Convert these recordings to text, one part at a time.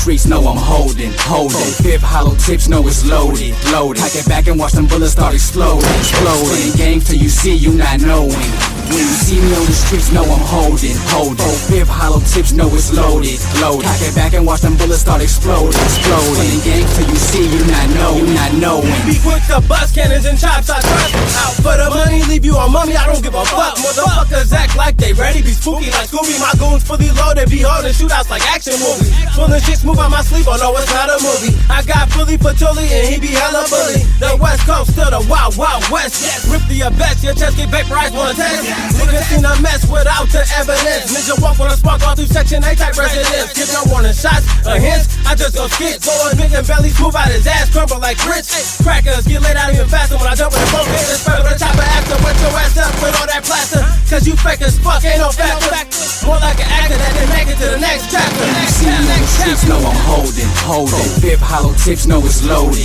streets know I'm holding. Fifth hollow tips know it's loaded. I get back and watch them bullets start exploding. Playing games till you see you not knowing. When you see me on the streets, know I'm holding. Fifth hollow tips know it's loaded. I get back and watch them bullets start exploding. Playing games till you see you not knowing. Be quick to bust cannons and chops. I trust out for the money, leave you on money. I don't give a fuck. Motherfuckers act like they ready, be spooky like Scooby. My goons fully loaded, be holding shootouts like action movies. Pulling shit smooth on my sleeve, oh no, it's not a movie. I got Philly Patulli and he be hella bully. The West Coast still the wild, wild West. Rip to your best, your chest get vaporized, wanna test. Niggas seen a mess without the evidence. Ninja walk on a spark all through Section 8 type residence. Give no warning shots or hints, I just go skits. Blow a nigga belly smooth out his ass, crumble like grits. Crackers get laid out even faster when I jump in the boat. Hit the spur with a chopper after, wet your ass up with all that plaster. Cause you fake as fuck, ain't no factor. More like an actor that didn't make it to the next chapter. You see me on the streets, know I'm holding. Fifth hollow tips know it's loaded.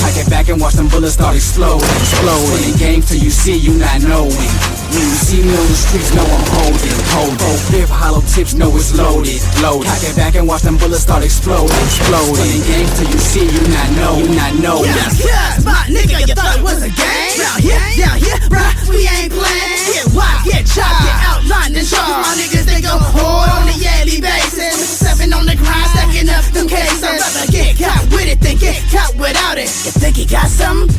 I get back and watch them bullets start exploding. Playing games till you see you not knowing. When you see me on the streets, know I'm holding. Fifth hollow tips know it's loaded. I get back and watch them bullets start exploding. Playing games till you see you not knowing. Yes, my nigga, you thought it was a game? Down here, bruh, we ain't playing. Get wild, get chopped, get outlined and sharp. My niggas, they go hard on a yearly basis. 7 on the grind, stacking up them cases. I'd rather get caught with it than get caught without it. You think he got something?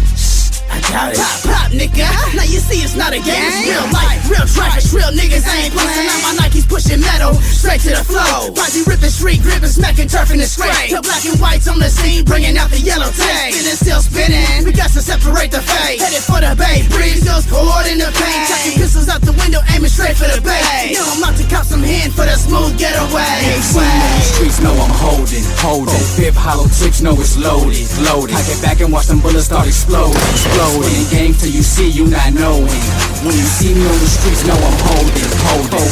I doubt it. Pop, nigga. Now you see it's not a game. It's real life, real traffic, real niggas ain't playing. Now my Nikes pushing metal straight to the flow. Posse ripping street, gripping, smacking, turfing the scrape. Till black and whites on the scene, bringing out the yellow tape. Spinning, still spinning. We got to separate the fate. Headed for the bay, breeze goes hard in the paint. Chucking pistols out the window, aiming straight for the bay. You know I'm out to cop some hand for the smooth getaway. See me on the streets, know I'm holding. Fifth hollow tips know it's loaded. I get back and watch them bullets start exploding. Playing games till you see you not knowing. When you see me on the streets, know I'm holding.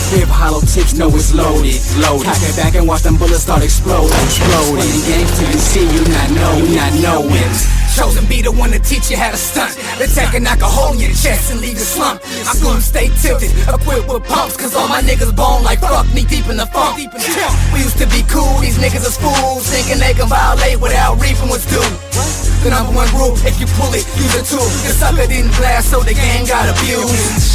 Fifth hollow tips know it's loaded. I get back and watch them bullets start exploding. Playing games till you see you not knowing. Chosen be the one to teach you how to stunt. The tech can knock a hole in your chest and leave you slump. I'm gonna stay tilted, equipped with pumps. Cause all my niggas bone like fuck, knee deep in the funk. We used to be cool, these niggas is fools. Thinking they can violate without reaping what's due. The #1 rule, if you pull it, use a tool. The sucker didn't blast, so the game got abused.